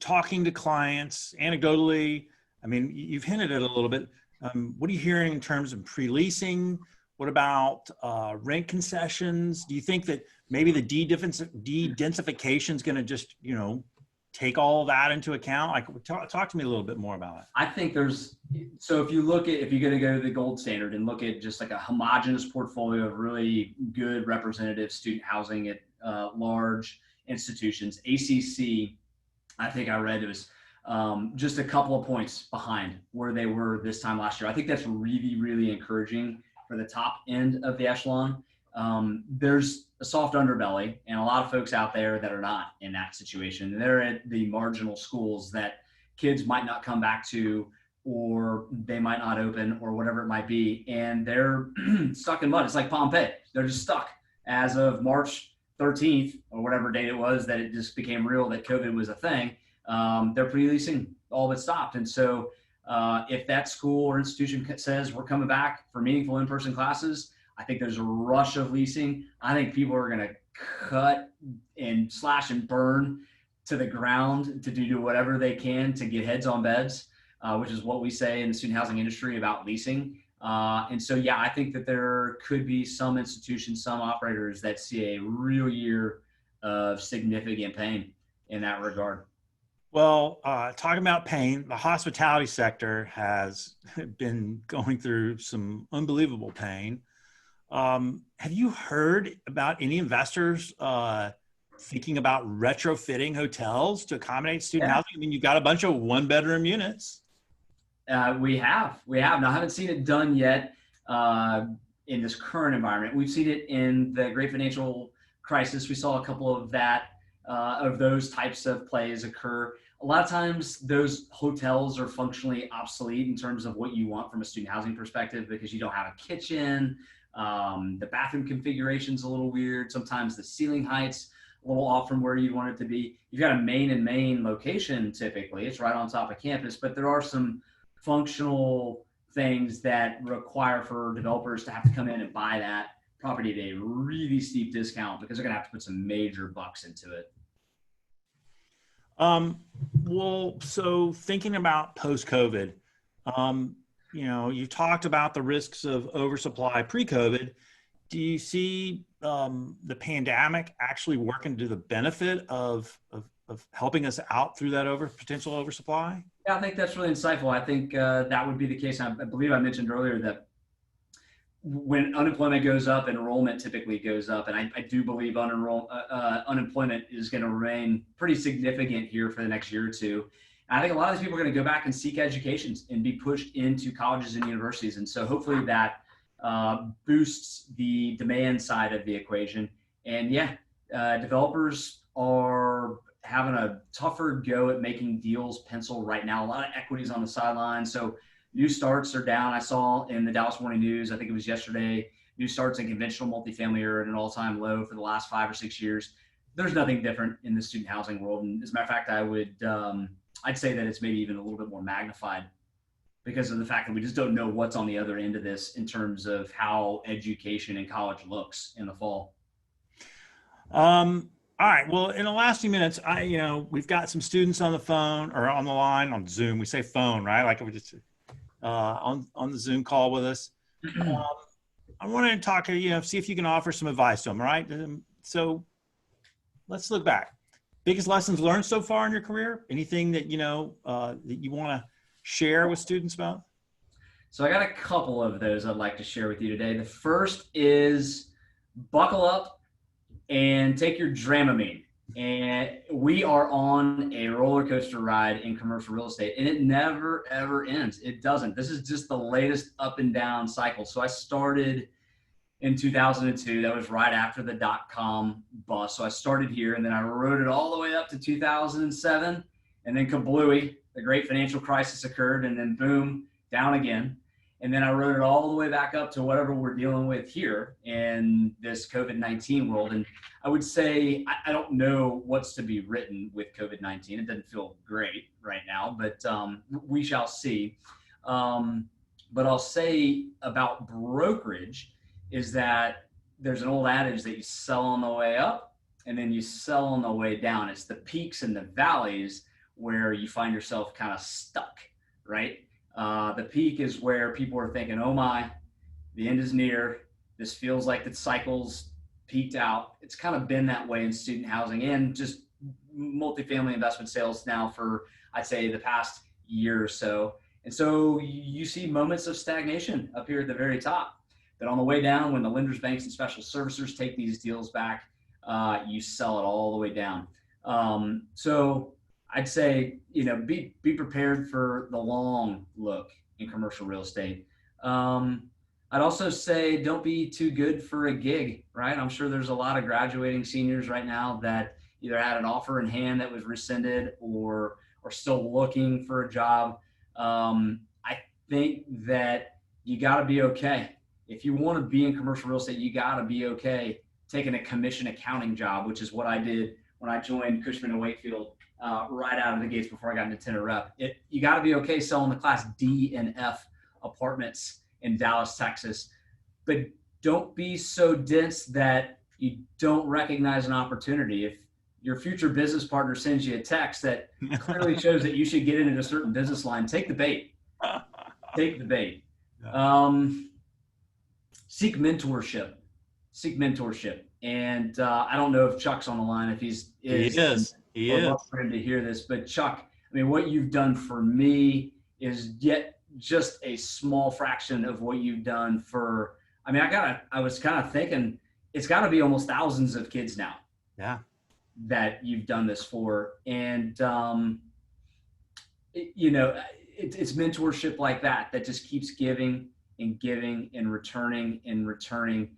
talking to clients anecdotally, I mean, you've hinted at it a little bit. What are you hearing in terms of pre-leasing? What about rent concessions? Do you think that maybe the de-densification is going to just, take all of that into account? Like, talk to me a little bit more about it. I think so if you're going to go to the gold standard and look at just like a homogenous portfolio of really good representative student housing at large institutions, ACC, I think I read it was just a couple of points behind where they were this time last year. I think that's really, really encouraging for the top end of the echelon. There's a soft underbelly and a lot of folks out there that are not in that situation. They're at the marginal schools that kids might not come back to, or they might not open, or whatever it might be. And they're stuck in mud. It's like Pompeii. They're just stuck as of March 13th or whatever date it was that it just became real that COVID was a thing. They're pre-leasing all but stopped. And so if that school or institution says we're coming back for meaningful in-person classes, I think there's a rush of leasing. I think people are going to cut and slash and burn to the ground to do whatever they can to get heads on beds, which is what we say in the student housing industry about leasing. And so, I think that there could be some institutions, some operators that see a real year of significant pain in that regard. Well, talking about pain, the hospitality sector has been going through some unbelievable pain. Have you heard about any investors thinking about retrofitting hotels to accommodate student housing? I mean, you've got a bunch of 1-bedroom units. We have. Now, I haven't seen it done yet in this current environment. We've seen it in the great financial crisis. We saw a couple of those types of plays occur. A lot of times those hotels are functionally obsolete in terms of what you want from a student housing perspective, because you don't have a kitchen. The bathroom configuration's a little weird. Sometimes the ceiling height's a little off from where you want it to be. You've got a main location typically. It's right on top of campus, but there are some functional things that require for developers to have to come in and buy that property at a really steep discount because they're going to have to put some major bucks into it. Well, so thinking about post-COVID, you talked about the risks of oversupply pre-COVID. Do you see the pandemic actually working to the benefit of helping us out through that potential oversupply? Yeah, I think that's really insightful. I think that would be the case. I believe I mentioned earlier that when unemployment goes up, enrollment typically goes up. And I do believe unemployment is going to remain pretty significant here for the next year or two. And I think a lot of these people are going to go back and seek educations and be pushed into colleges and universities. And so hopefully that boosts the demand side of the equation. And yeah, developers are having a tougher go at making deals pencil right now. A lot of equities on the sideline. So new starts are down. I saw in the Dallas Morning News, I think it was yesterday, new starts in conventional multifamily are at an all-time low for the last 5 or 6 years. There's nothing different in the student housing world. And as a matter of fact, I'd say that it's maybe even a little bit more magnified because of the fact that we just don't know what's on the other end of this in terms of how education in college looks in the fall. All right. Well, in the last few minutes, we've got some students on the phone or on the line on Zoom. We say phone, right? Like we just on the Zoom call with us. I wanted to talk, see if you can offer some advice to them, right? So let's look back. Biggest lessons learned so far in your career? Anything that, that you want to share with students about? So I got a couple of those I'd like to share with you today. The first is buckle up and take your Dramamine. And we are on a roller coaster ride in commercial real estate, and it never, ever ends. It doesn't. This is just the latest up and down cycle. So I started in 2002. That was right after the dot-com bust. So I started here, and then I rode it all the way up to 2007. And then kablooey, the great financial crisis occurred, and then boom, down again. And then I rode it all the way back up to whatever we're dealing with here in this COVID-19 world. And I would say, I don't know what's to be written with COVID-19. It doesn't feel great right now, but we shall see. But I'll say about brokerage is that there's an old adage that you sell on the way up and then you sell on the way down. It's the peaks and the valleys where you find yourself kind of stuck, right? The peak is where people are thinking, oh my, the end is near. This feels like the cycle's peaked out. It's kind of been that way in student housing and just multifamily investment sales now for, I'd say, the past year or so. And so you see moments of stagnation up here at the very top. But on the way down, when the lenders, banks, and special servicers take these deals back, you sell it all the way down. So I'd say, be prepared for the long look in commercial real estate. I'd also say don't be too good for a gig, right? I'm sure there's a lot of graduating seniors right now that either had an offer in hand that was rescinded or still looking for a job. I think that you got to be okay. If you want to be in commercial real estate, you got to be okay taking a commission accounting job, which is what I did when I joined Cushman & Wakefield. Right out of the gates before I got into tenant rep. You got to be okay selling the class D and F apartments in Dallas, Texas, but don't be so dense that you don't recognize an opportunity. If your future business partner sends you a text that clearly shows that you should get into a certain business line, take the bait. Take the bait. Seek mentorship. And I don't know if Chuck's on the line, if he is. He is. I'd love for him to hear this, but Chuck, what you've done for me is yet just a small fraction of what you've done for, I was kind of thinking it's got to be almost thousands of kids now. Yeah. That you've done this for. And, it's mentorship like that just keeps giving and giving and returning and returning.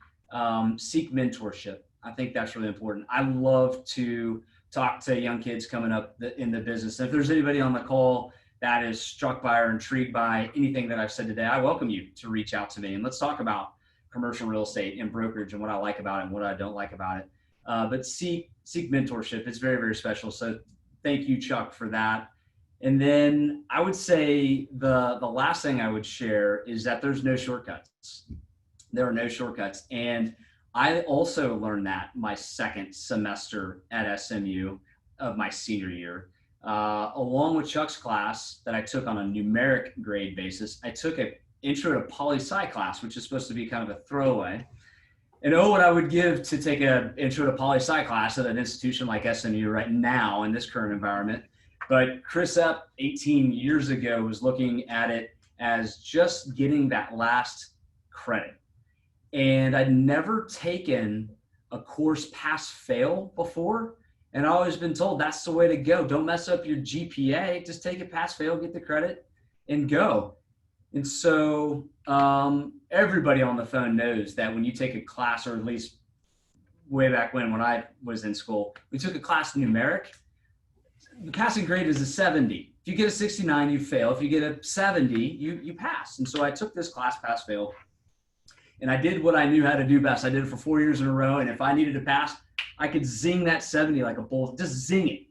Seek mentorship. I think that's really important. I love to talk to young kids coming up in the business. And if there's anybody on the call that is struck by or intrigued by anything that I've said today, I welcome you to reach out to me and let's talk about commercial real estate and brokerage and what I like about it and what I don't like about it. But seek mentorship. It's very, very special. So thank you, Chuck, for that. And then I would say the last thing I would share is that there's no shortcuts. There are no shortcuts. And I also learned that my second semester at SMU of my senior year, along with Chuck's class that I took on a numeric grade basis. I took an intro to poli-sci class, which is supposed to be kind of a throwaway. And what I would give to take an intro to poli-sci class at an institution like SMU right now in this current environment. But Chris Epp 18 years ago was looking at it as just getting that last credit. And I'd never taken a course pass fail before. And I've always been told that's the way to go. Don't mess up your GPA. Just take it pass fail, get the credit, and go. And so everybody on the phone knows that when you take a class, or at least way back when I was in school, we took a class numeric. The passing grade is a 70. If you get a 69, you fail. If you get a 70, you pass. And so I took this class pass fail, and I did what I knew how to do best. I did it for 4 years in a row, and if I needed to pass, I could zing that 70 like a bull, just zing it.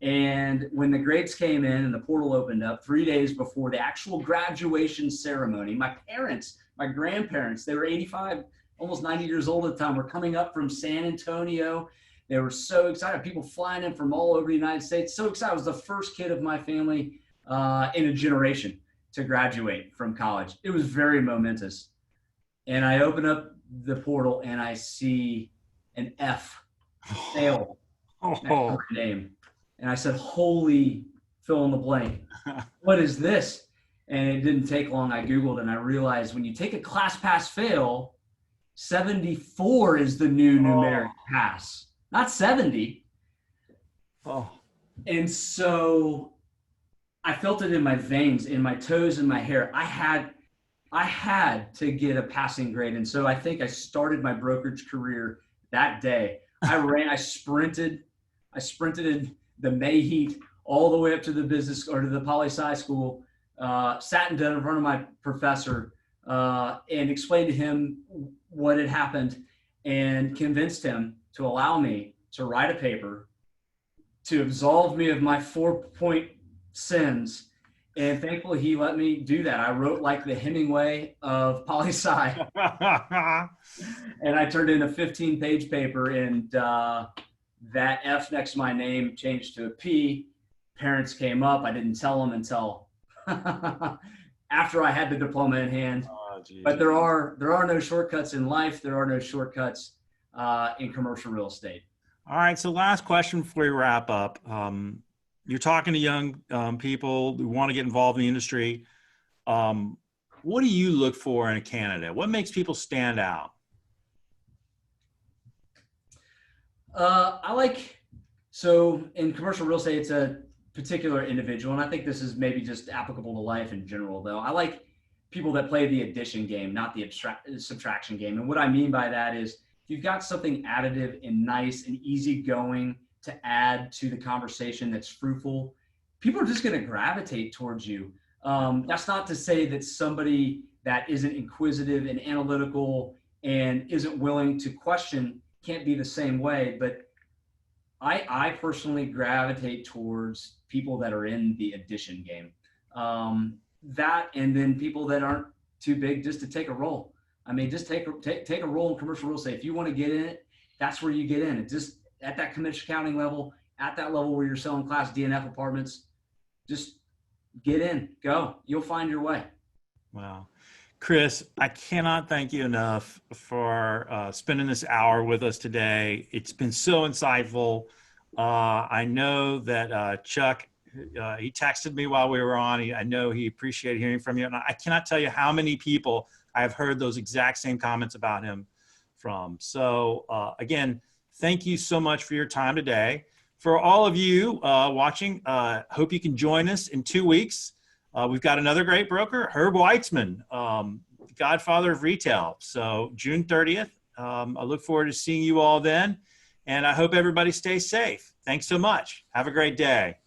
And when the grades came in and the portal opened up 3 days before the actual graduation ceremony, my parents, my grandparents, they were 85, almost 90 years old at the time, were coming up from San Antonio. They were so excited. People flying in from all over the United States. So excited. I was the first kid of my family in a generation to graduate from college. It was very momentous. And I open up the portal and I see an F, fail, next to my name. And I said, holy fill in the blank. What is this? And it didn't take long. I Googled and I realized when you take a class pass fail, 74 is the new numeric pass, not 70. And so I felt it in my veins, in my toes, in my hair. I had to get a passing grade. And so I think I started my brokerage career that day. I sprinted in the May heat all the way up to the business or to the poli-sci school, sat in front of my professor and explained to him what had happened and convinced him to allow me to write a paper to absolve me of my 4-point sins. And thankfully he let me do that. I wrote like the Hemingway of poli-sci. And I turned in a 15-page paper, and that F next to my name changed to a P. Parents came up. I didn't tell them until after I had the diploma in hand. But there are no shortcuts in life. There are no shortcuts in commercial real estate. All right. So last question before we wrap up. You're talking to young people who want to get involved in the industry. What do you look for in a candidate? What makes people stand out? So in commercial real estate, it's a particular individual, and I think this is maybe just applicable to life in general, though. I like people that play the addition game, not the subtraction game. And what I mean by that is if you've got something additive and nice and easygoing to add to the conversation that's fruitful, people are just going to gravitate towards you. That's not to say that somebody that isn't inquisitive and analytical and isn't willing to question can't be the same way, but I personally gravitate towards people that are in the addition game. That, and then people that aren't too big just to take a role. I mean, just take a role in commercial real estate. If you want to get in it, that's where you get in. It just at that commission accounting level, at that level where you're selling Class D and F apartments, just get in, go. You'll find your way. Wow. Chris, I cannot thank you enough for spending this hour with us today. It's been so insightful. I know that Chuck, he texted me while we were on. I know he appreciated hearing from you. And I cannot tell you how many people I've heard those exact same comments about him from. So again, thank you so much for your time today. For all of you watching, hope you can join us in 2 weeks. We've got another great broker, Herb Weitzman, godfather of retail. So June 30th, I look forward to seeing you all then. And I hope everybody stays safe. Thanks so much. Have a great day.